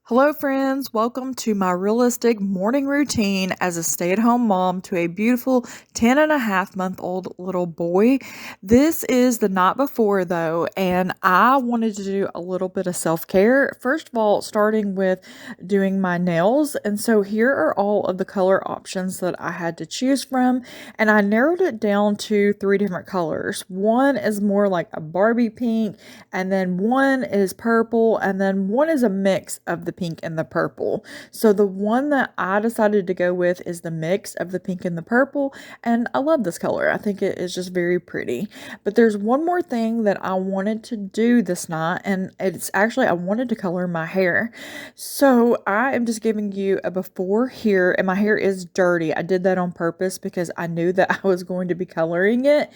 Hello, friends. Welcome to my realistic morning routine as a stay at home mom to a beautiful 10.5-month-old little boy. This is the night before, though, and I wanted to do a little bit of self care. First of all, starting with doing my nails. And so here are all of the color options that I had to choose from, and I narrowed it down to three different colors. One is more like a Barbie pink, and then one is purple, and then one is a mix of the pink and the purple. So the one that I decided to go with is the mix of the pink and the purple, and I love this color. I think it is just very pretty. But there's one more thing that I wanted to do this night, and it's actually I wanted to color my hair. So I am just giving you a before here, and my hair is dirty. I did that on purpose because I knew that I was going to be coloring it.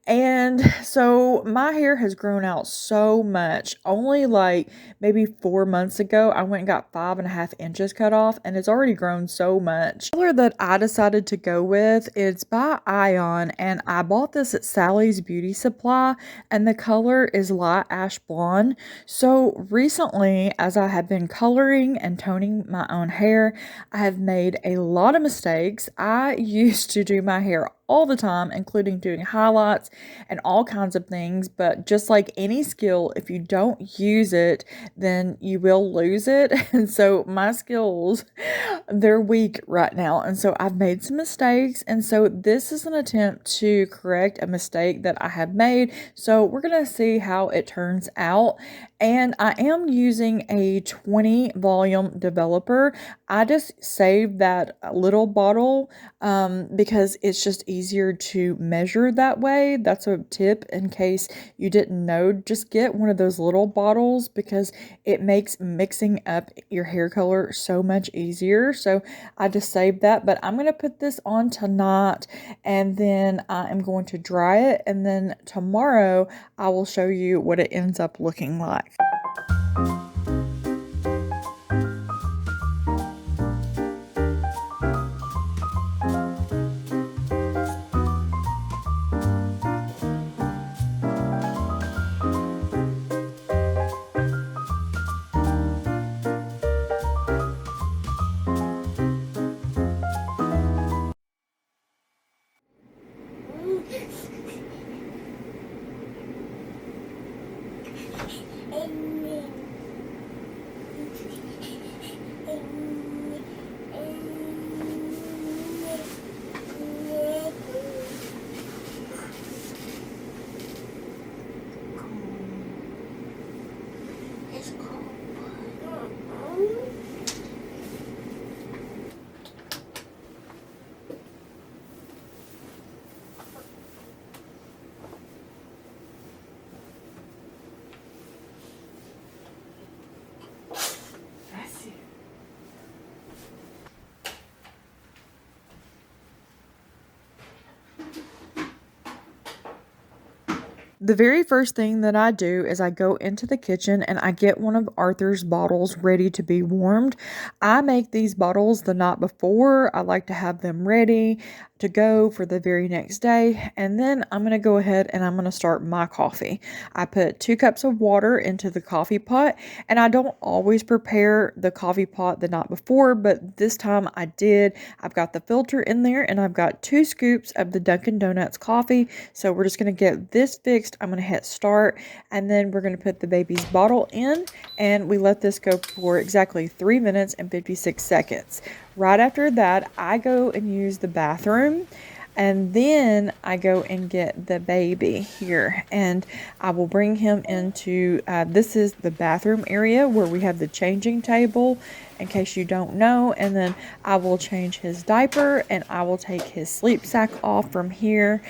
And so my hair has grown out so much. Only like maybe 4 months ago, I went and got 5.5 inches cut off, and it's already grown so much. The color that I decided to go with is by Ion, and I bought this at Sally's Beauty Supply, and the color is light ash blonde. So recently, as I have been coloring and toning my own hair, I have made a lot of mistakes. I used to do my hair all the time, including doing highlights and all kinds of things. But just like any skill, if you don't use it, then you will lose it. And so my skills, they're weak right now. And so I've made some mistakes. And so this is an attempt to correct a mistake that I have made. So we're going to see how it turns out. And I am using a 20 volume developer. I just saved that little bottle because it's just easier to measure that way. That's a tip in case you didn't know. Just get one of those little bottles because it makes mixing up your hair color so much easier. So I just saved that, but I'm going to put this on tonight, and then I am going to dry it, and then tomorrow I will show you what it ends up looking like. The very first thing that I do is I go into the kitchen and I get one of Arthur's bottles ready to be warmed. I make these bottles the night before. I like to have them ready to go for the very next day. And then I'm going to go ahead and I'm going to start my coffee. I put 2 cups of water into the coffee pot, and I don't always prepare the coffee pot the night before, but this time I did. I've got the filter in there, and I've got 2 scoops of the Dunkin' Donuts coffee. So we're just going to get this fixed. I'm going to hit start, and then we're going to put the baby's bottle in, and we let this go for exactly 3 minutes and 56 seconds. Right after that, I go and use the bathroom, and then I go and get the baby here, and I will bring him into, this is the bathroom area where we have the changing table, in case you don't know, and then I will change his diaper, and I will take his sleep sack off from here.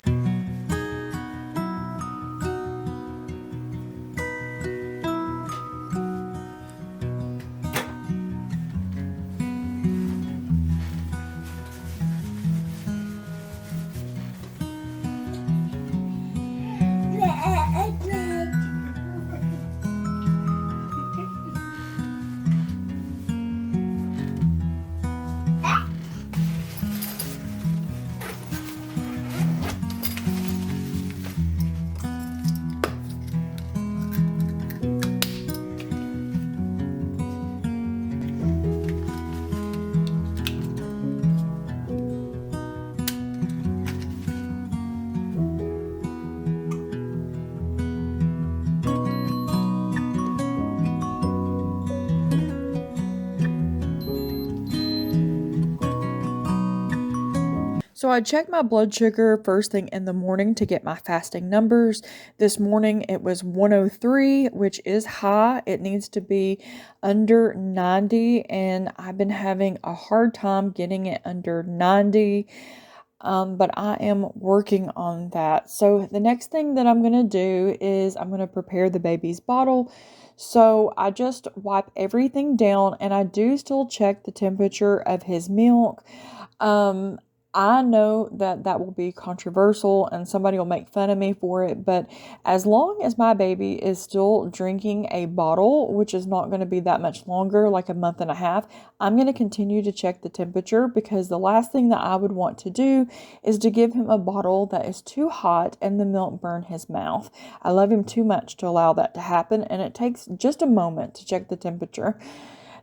So I check my blood sugar first thing in the morning to get my fasting numbers. This morning it was 103, which is high. It needs to be under 90, and I've been having a hard time getting it under 90. But I am working on that. So the next thing that I'm going to do is I'm going to prepare the baby's bottle. So I just wipe everything down, and I do still check the temperature of his milk. Um, I know that that will be controversial and somebody will make fun of me for it, but as long as my baby is still drinking a bottle, which is not going to be that much longer, like a month and a half, I'm going to continue to check the temperature, because the last thing that I would want to do is to give him a bottle that is too hot and the milk burn his mouth. I love him too much to allow that to happen, and it takes just a moment to check the temperature.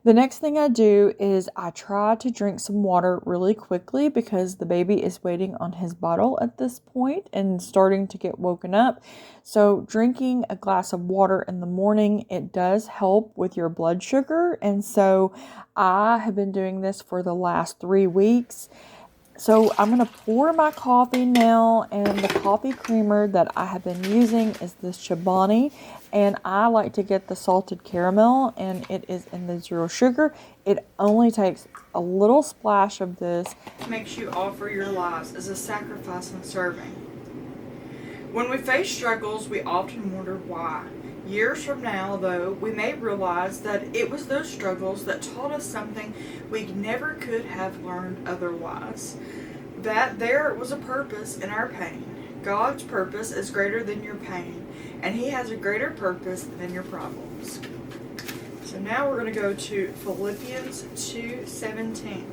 The next thing I do is I try to drink some water really quickly, because the baby is waiting on his bottle at this point and starting to get woken up. So drinking a glass of water in the morning, it does help with your blood sugar. And so I have been doing this for the last 3 weeks. So I'm going to pour my coffee now, and the coffee creamer that I have been using is this Chobani, and I like to get the salted caramel, and it is in the zero sugar. It only takes a little splash of this. Makes you offer your lives as a sacrifice in serving. When we face struggles, we often wonder why. Years from now, though, we may realize that it was those struggles that taught us something we never could have learned otherwise. That there was a purpose in our pain. God's purpose is greater than your pain, and He has a greater purpose than your problems. So now we're going to go to Philippians 2:17.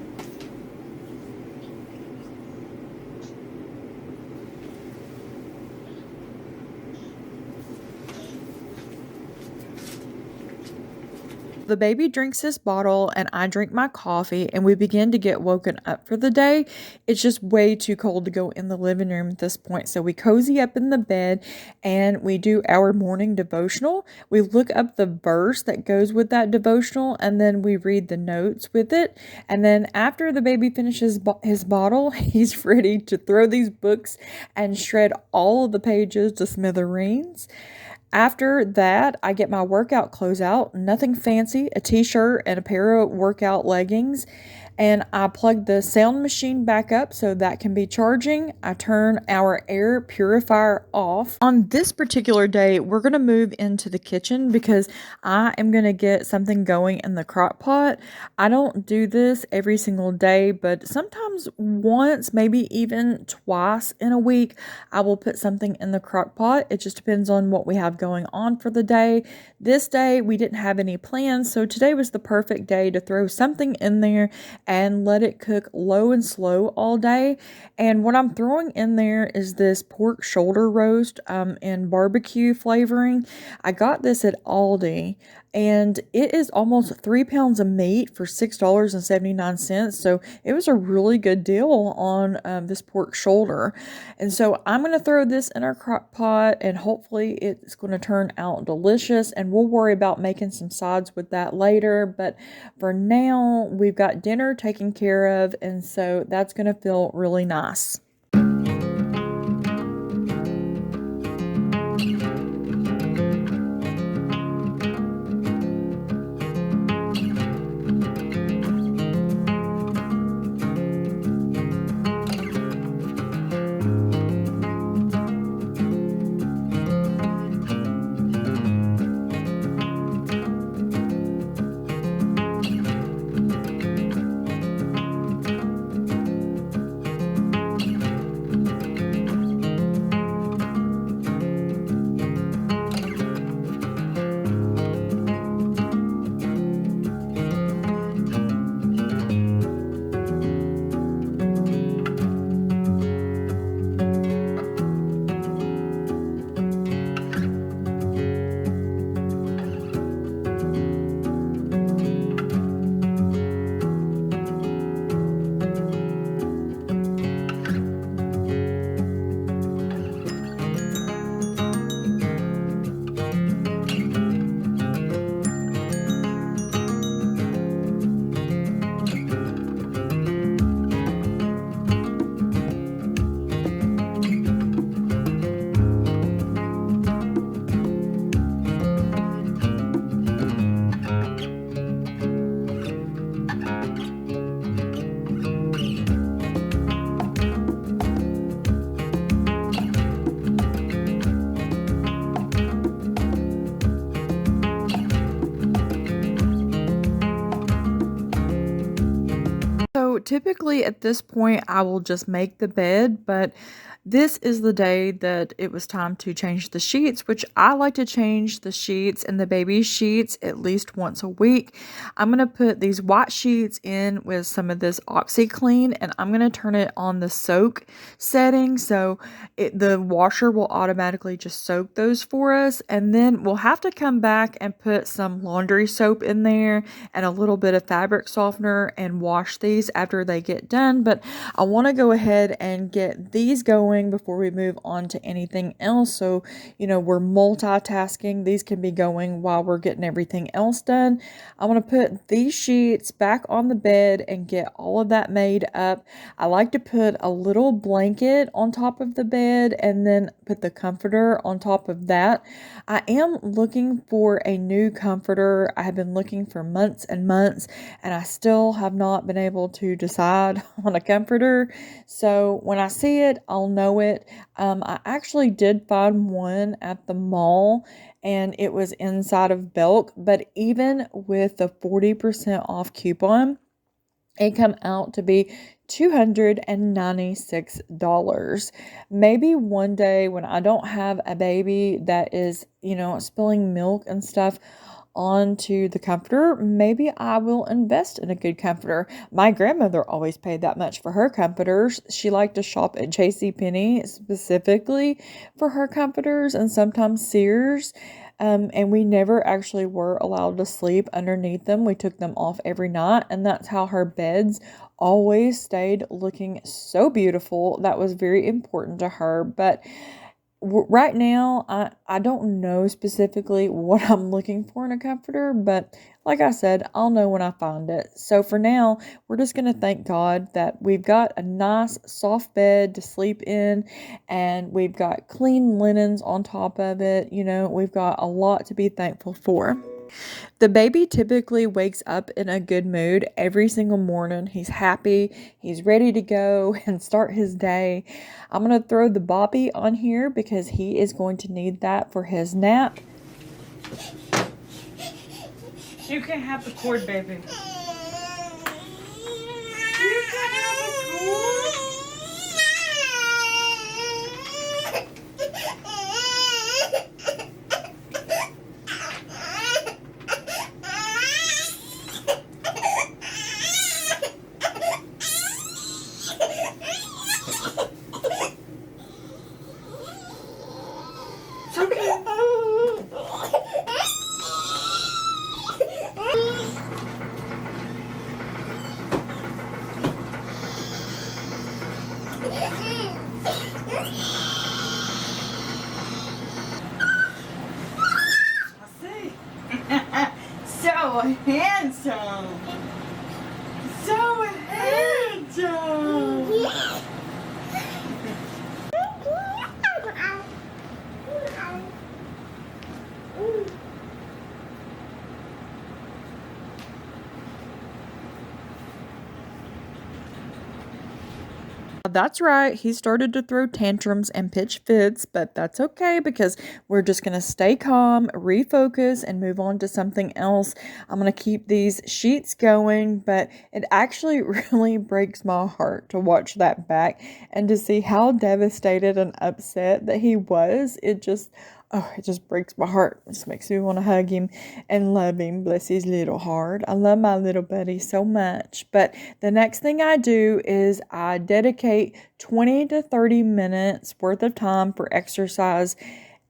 The baby drinks his bottle and I drink my coffee, and we begin to get woken up for the day. It's just way too cold to go in the living room at this point. So we cozy up in the bed and we do our morning devotional. We look up the verse that goes with that devotional, and then we read the notes with it. And then after the baby finishes his bottle, he's ready to throw these books and shred all of the pages to smithereens. After that, I get my workout clothes out, nothing fancy, a t-shirt and a pair of workout leggings, and I plug the sound machine back up so that can be charging. I turn our air purifier off. On this particular day, we're going to move into the kitchen because I am going to get something going in the crock pot. I don't do this every single day, but sometimes once, maybe even twice in a week, I will put something in the crock pot. It just depends on what we have going on for the day. This day, we didn't have any plans, so today was the perfect day to throw something in there and let it cook low and slow all day. And what I'm throwing in there is this pork shoulder roast in barbecue flavoring. I got this at Aldi, and it is almost 3 pounds of meat for $6.79. So it was a really good deal on this pork shoulder. And so I'm going to throw this in our crock pot, and hopefully it's going to turn out delicious, and we'll worry about making some sides with that later. But for now, we've got dinner taken care of, and so that's going to feel really nice. So typically at this point, I will just make the bed, but this is the day that it was time to change the sheets, which I like to change the sheets and the baby sheets at least once a week. I'm going to put these white sheets in with some of this OxyClean, and I'm going to turn it on the soak setting so the washer will automatically just soak those for us. And then we'll have to come back and put some laundry soap in there and a little bit of fabric softener and wash these after they get done. But I want to go ahead and get these going before we move on to anything else. So, we're multitasking. These can be going while we're getting everything else done. I want to put these sheets back on the bed and get all of that made up. I like to put a little blanket on top of the bed and then put the comforter on top of that. I am looking for a new comforter. I have been looking for months and months, and I still have not been able to decide on a comforter. So when I see it, I'll know it. I actually did find one at the mall, and it was inside of Belk, but even with the 40% off coupon, it come out to be $296. Maybe one day when I don't have a baby that is, spilling milk and stuff onto the comforter, maybe I will invest in a good comforter. My grandmother always paid that much for her comforters. She liked to shop at JCPenney specifically for her comforters and sometimes Sears. And we never actually were allowed to sleep underneath them. We took them off every night, and that's how her beds always stayed looking so beautiful. That was very important to her. But right now, I don't know specifically what I'm looking for in a comforter, but like I said, I'll know when I find it. So for now, we're just going to thank God that we've got a nice soft bed to sleep in, and we've got clean linens on top of it. We've got a lot to be thankful for. The baby typically wakes up in a good mood every single morning. He's happy, he's ready to go and start his day. I'm going to throw the Bobby on here because he is going to need that for his nap. You can have the cord, baby. You can have the cord. So handsome. So handsome. That's right. He started to throw tantrums and pitch fits, but that's okay because we're just going to stay calm, refocus, and move on to something else. I'm going to keep these sheets going, but it actually really breaks my heart to watch that back and to see how devastated and upset that he was. It just breaks my heart. It just makes me want to hug him and love him. Bless his little heart. I love my little buddy so much. But the next thing I do is I dedicate 20 to 30 minutes worth of time for exercise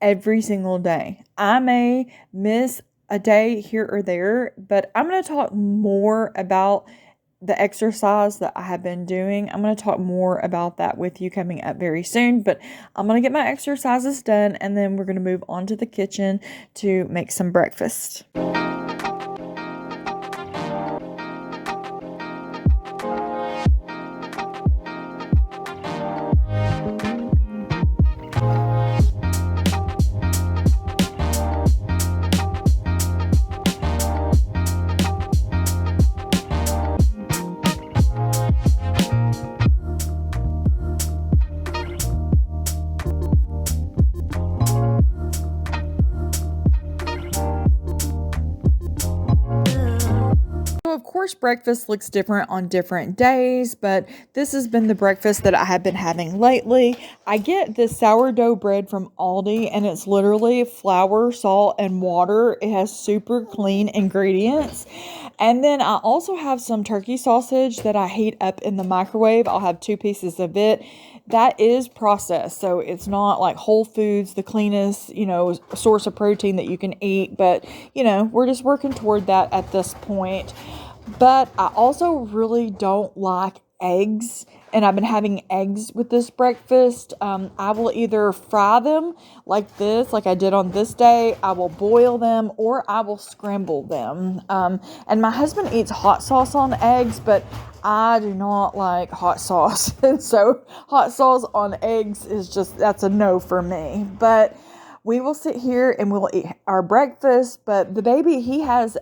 every single day. I may miss a day here or there, but I'm going to talk more about the exercise that I have been doing. I'm going to talk more about that with you coming up very soon, but I'm going to get my exercises done and then we're going to move on to the kitchen to make some breakfast. course, breakfast looks different on different days, but this has been the breakfast that I have been having lately. I get this sourdough bread from Aldi, and it's literally flour, salt, and water. It has super clean ingredients. And then I also have some turkey sausage that I heat up in the microwave. I'll have 2 pieces of it. That is processed, so it's not like Whole Foods, the cleanest, source of protein that you can eat. But, we're just working toward that at this point. But I also really don't like eggs, and I've been having eggs with this breakfast. I will either fry them like this, like I did on this day, I will boil them, or I will scramble them. And my husband eats hot sauce on eggs, but I do not like hot sauce. And so hot sauce on eggs that's a no for me. But we will sit here and we'll eat our breakfast. But the baby, he has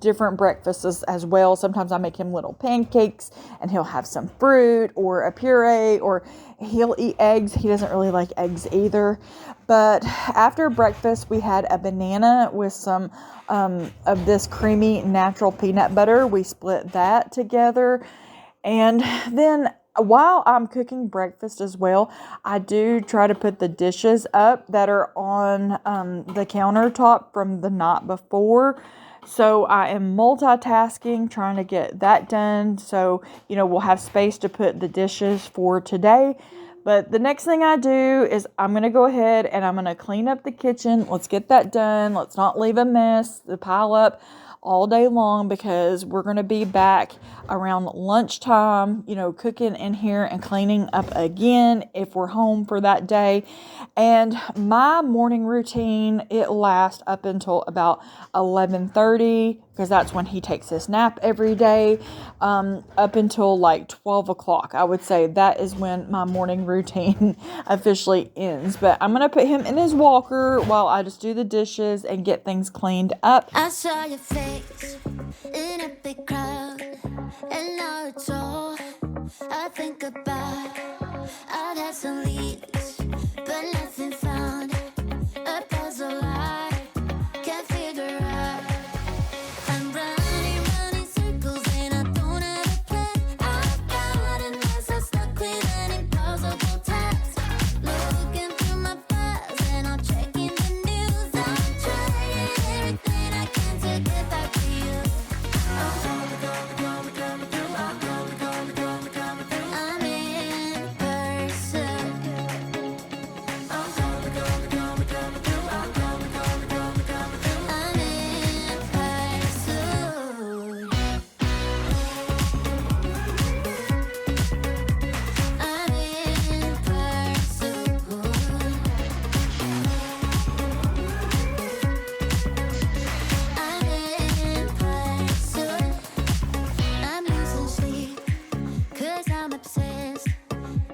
different breakfasts as well. Sometimes I make him little pancakes and he'll have some fruit or a puree, or he'll eat eggs. He doesn't really like eggs either. But after breakfast, we had a banana with some of this creamy natural peanut butter. We split that together. And then while I'm cooking breakfast as well, I do try to put the dishes up that are on the countertop from the night before. So I am multitasking, trying to get that done. So, we'll have space to put the dishes for today. But the next thing I do is I'm going to go ahead and I'm going to clean up the kitchen. Let's get that done. Let's not leave a mess to pile up all day long, because we're going to be back around lunchtime, cooking in here and cleaning up again if we're home for that day. And my morning routine, it lasts up until about 11:30, because that's when he takes his nap every day, up until like 12 o'clock. I would say that is when my morning routine officially ends. But I'm going to put him in his walker while I just do the dishes and get things cleaned up. I saw your face in a big crowd, and now it's all I think about. I've had some leads, but nothing found. A puzzle I can't figure out. I'm running circles and I don't have a plan. I've got a mess, I'm stuck with an impossible task. Looking through my files and I'm checking the news. I'm trying everything I can to get back to you. I'm in pursuit.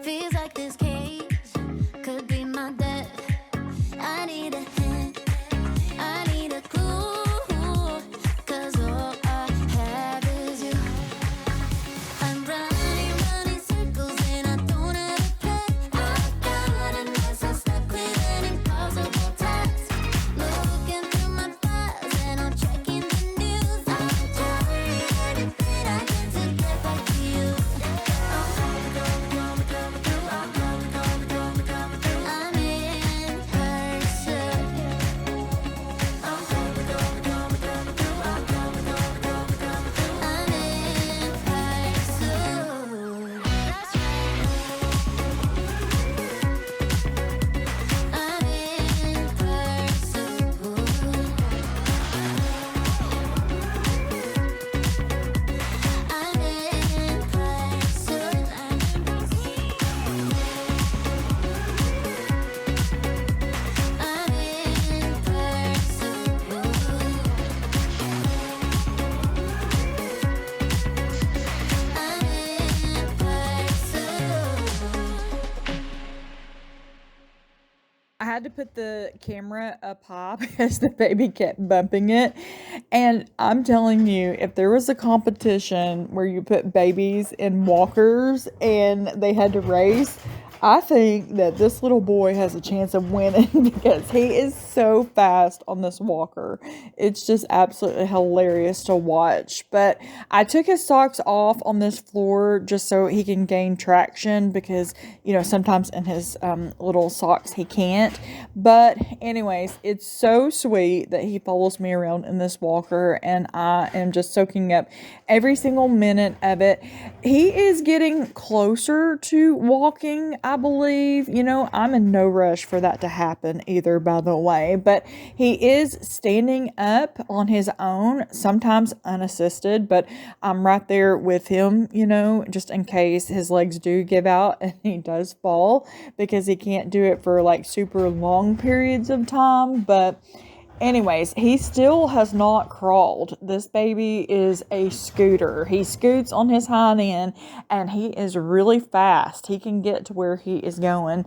Feels like this cage could be my death. I need a hint, I need a clue, 'cause all I have is you. I'm running circles and I don't have a plan. I've got a mess, I'm stuck with an impossible task. Looking through my files and I'm checking the news. I'm trying everything I can to get back to you. I'm in pursuit. I'm in pursuit. That's right. I'm in pursuit. I'm in pursuit. I'm in I had to put the camera up high because the baby kept bumping it. And I'm telling you, if there was a competition where you put babies in walkers and they had to race, I think that this little boy has a chance of winning because he is so fast on this walker. It's just absolutely hilarious to watch. But I took his socks off on this floor just so he can gain traction because, sometimes in his little socks he can't. But, anyways, it's so sweet that he follows me around in this walker and I am just soaking up every single minute of it. He is getting closer to walking, I believe. I'm in no rush for that to happen either, by the way, but he is standing up on his own, sometimes unassisted, but I'm right there with him, just in case his legs do give out and he does fall because he can't do it for like super long periods of time. But anyways, he still has not crawled. This baby is a scooter. He scoots on his hind end and he is really fast. He can get to where he is going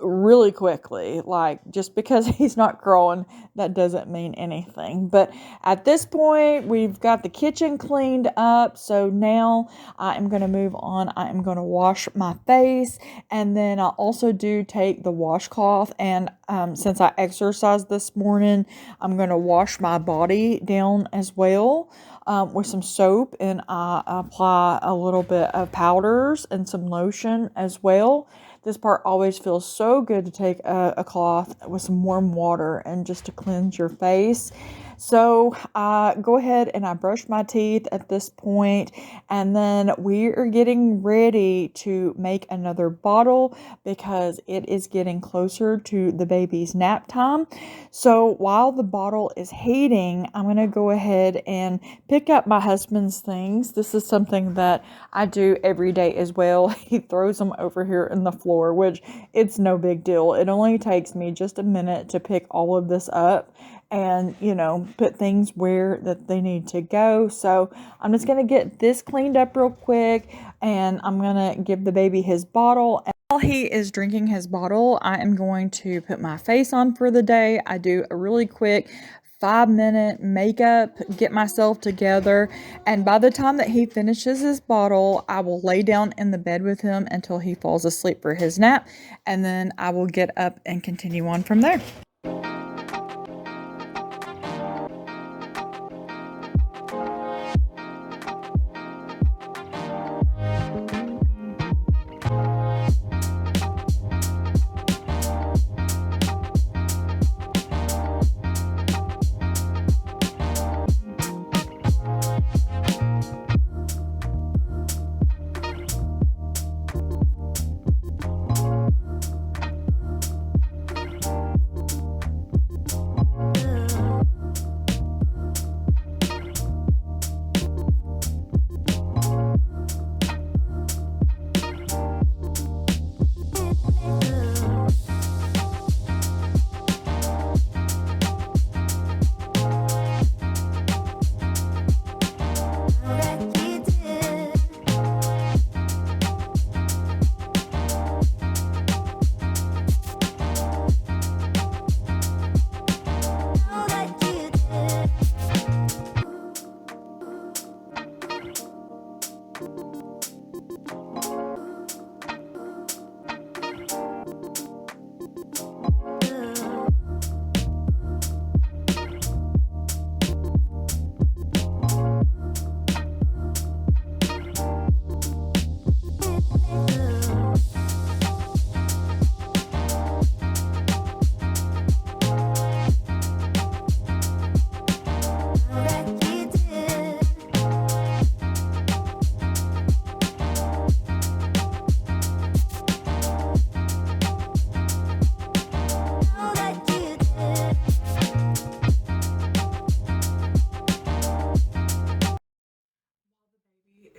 really quickly. Like, just because he's not crawling, that doesn't mean anything. But at this point, we've got the kitchen cleaned up. So now I am going to move on. I am going to wash my face. And then I also do take the washcloth. And since I exercised this morning, I'm going to wash my body down as well. With some soap, and I apply a little bit of powders and some lotion as well. This part always feels so good to take a cloth with some warm water and just to cleanse your face. So I go ahead and I brush my teeth at this point, and then we are getting ready to make another bottle because it is getting closer to the baby's nap time. So while the bottle is heating, I'm going to go ahead and pick up my husband's things. This is something that I do every day as well. He throws them over here in the floor, which it's no big deal. It only takes me just a minute to pick all of this up and, put things where that they need to go. So I'm just going to get this cleaned up real quick, and I'm going to give the baby his bottle. And while he is drinking his bottle, I am going to put my face on for the day. I do a really quick 5-minute makeup, get myself together, and by the time that he finishes his bottle, I will lay down in the bed with him until he falls asleep for his nap, and then I will get up and continue on from there.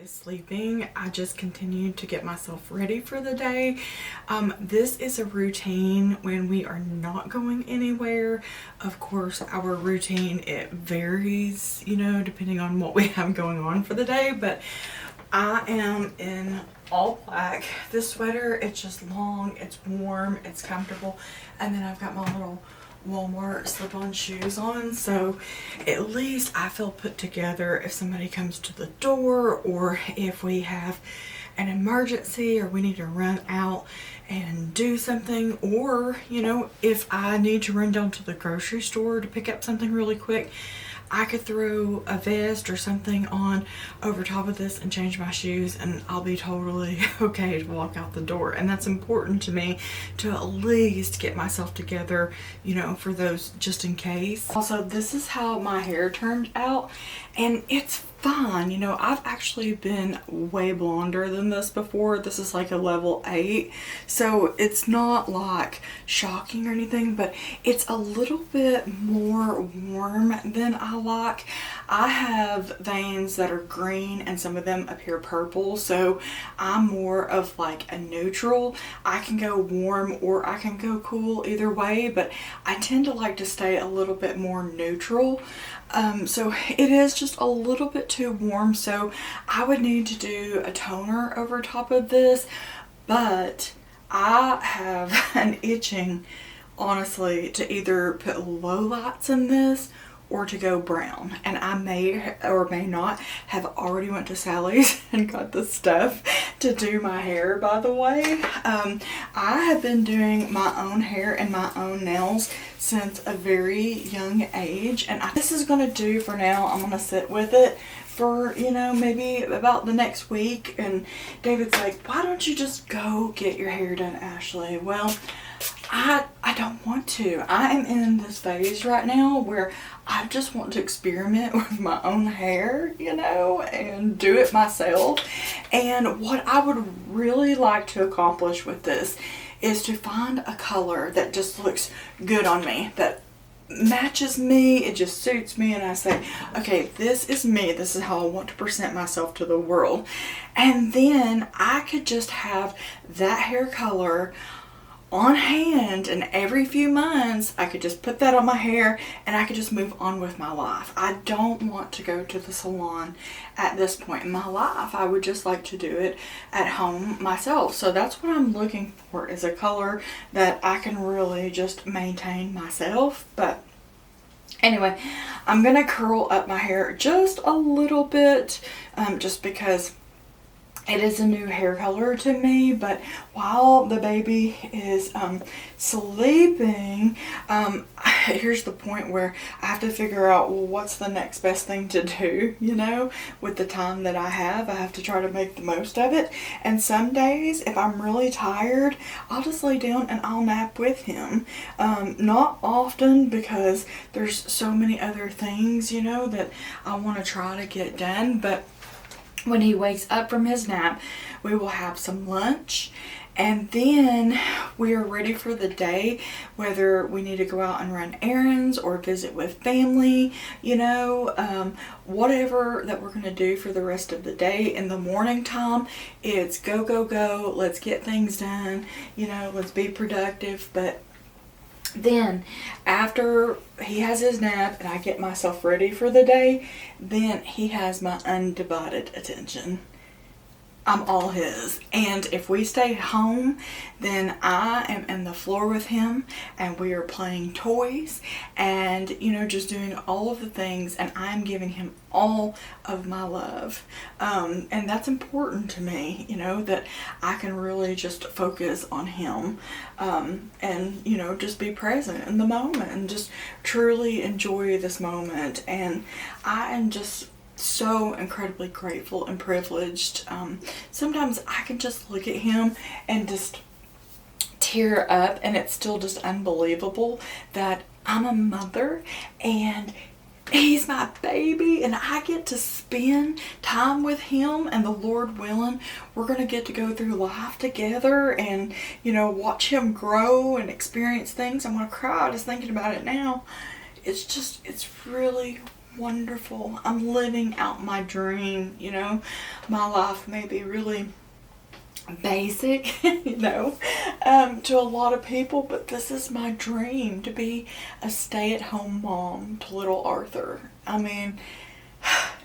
Is sleeping, I just continued to get myself ready for the day. This is a routine when we are not going anywhere. Of course, our routine, it varies, depending on what we have going on for the day, but I am in all black. This sweater, it's just long, it's warm, it's comfortable, and then I've got my little Walmart slip-on shoes on, so at least I feel put together if somebody comes to the door or if we have an emergency or we need to run out and do something, or if I need to run down to the grocery store to pick up something really quick, I could throw a vest or something on over top of this and change my shoes, and I'll be totally okay to walk out the door. And that's important to me, to at least get myself together, for those just in case. Also, this is how my hair turned out, and it's fine. I've actually been way blonder than this before. This is like a level 8, so it's not like shocking or anything, but it's a little bit more warm than I like. I have veins that are green and some of them appear purple, so I'm more of like a neutral. I can go warm or I can go cool, either way, but I tend to like to stay a little bit more neutral. So it is just a little bit too warm, so I would need to do a toner over top of this, but I have an itching, honestly, to either put low lights in this or to go brown. And I may or may not have already went to Sally's and got the stuff to do my hair, by the way. I have been doing my own hair and my own nails since a very young age, and this is gonna do for now. I'm gonna sit with it for maybe about the next week. And David's like, why don't you just go get your hair done, Ashley? Well, I don't want to. I am in this phase right now where I just want to experiment with my own hair, and do it myself. And what I would really like to accomplish with this is to find a color that just looks good on me, that matches me, it just suits me, and I say, okay, this is me, this is how I want to present myself to the world. And then I could just have that hair color on hand, and every few months I could just put that on my hair and I could just move on with my life. I don't want to go to the salon at this point in my life. I would just like to do it at home myself. So that's what I'm looking for, is a color that I can really just maintain myself. But anyway, I'm gonna curl up my hair just a little bit, just because it is a new hair color to me. But while the baby is sleeping, here's the point where I have to figure out, well, what's the next best thing to do, with the time that I have to try to make the most of it. And some days, if I'm really tired, I'll just lay down and I'll nap with him. Not often, because there's so many other things, that I want to try to get done. But when he wakes up from his nap, we will have some lunch, and then we are ready for the day, whether we need to go out and run errands or visit with family, whatever that we're going to do for the rest of the day. In the morning time, it's go, go, go, let's get things done, let's be productive. But then after he has his nap and I get myself ready for the day, then he has my undivided attention. I'm all his. And if we stay home, then I am in the floor with him and we are playing toys and, just doing all of the things, and I'm giving him all of my love. And that's important to me, that I can really just focus on him, and, just be present in the moment and just truly enjoy this moment. And I am just so incredibly grateful and privileged. Sometimes I can just look at him and just tear up, and it's still just unbelievable that I'm a mother and he's my baby and I get to spend time with him, and the Lord willing, we're going to get to go through life together and, watch him grow and experience things. I'm going to cry just thinking about it now. It's really wonderful. I'm living out my dream. My life may be really basic, to a lot of people, but this is my dream, to be a stay-at-home mom to little Arthur. I mean,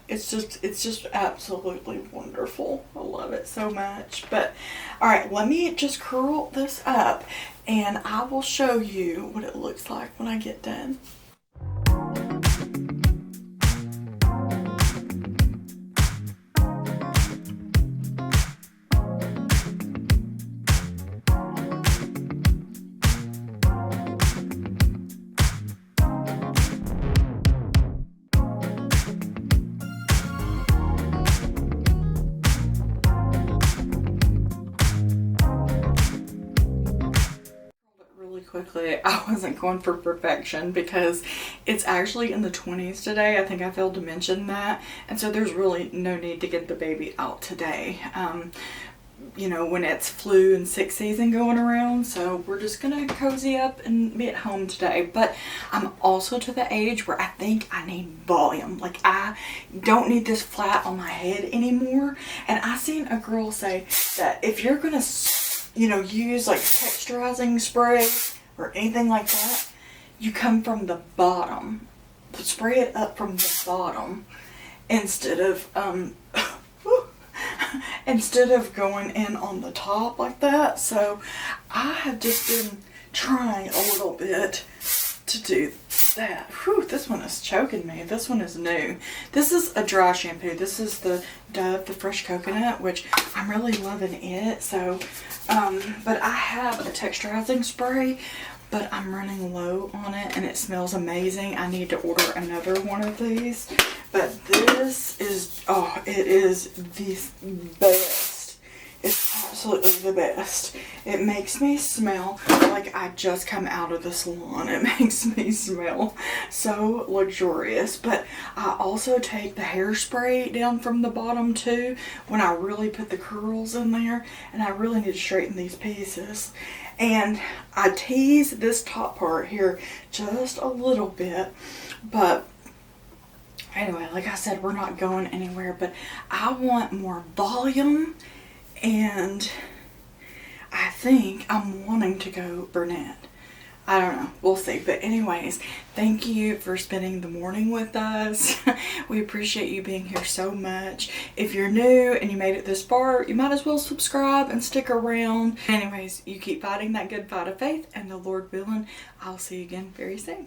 it's just absolutely wonderful. I love it so much. But all right, let me just curl this up and I will show you what it looks like when I get done. quickly, I wasn't going for perfection because it's actually in the 20s today. I think I failed to mention that. And so there's really no need to get the baby out today. You know, when it's flu and sick season going around. So we're just gonna cozy up and be at home today. But I'm also to the age where I think I need volume. Like, I don't need this flat on my head anymore. And I seen a girl say that if you're gonna, you know, use like texturizing spray or anything like that, you come from the bottom. Spray it up from the bottom instead of instead of going in on the top like that. So I have just been trying a little bit to do that. Whew, this one is choking me. This one is new. This is a dry shampoo. This is the Dove, the Fresh Coconut, which I'm really loving it. So, but I have a texturizing spray, but I'm running low on it and it smells amazing. I need to order another one of these. But this is, oh, it is the best. It's absolutely the best. It makes me smell like I just come out of the salon. It makes me smell so luxurious. But I also take the hairspray down from the bottom too when I really put the curls in there and I really need to straighten these pieces. And I tease this top part here just a little bit, but anyway, like I said, we're not going anywhere, but I want more volume, and I think I'm wanting to go brunette. I don't know. We'll see. But anyways, thank you for spending the morning with us. We appreciate you being here so much. If you're new and you made it this far, you might as well subscribe and stick around. Anyways, you keep fighting that good fight of faith, and the Lord willing, I'll see you again very soon.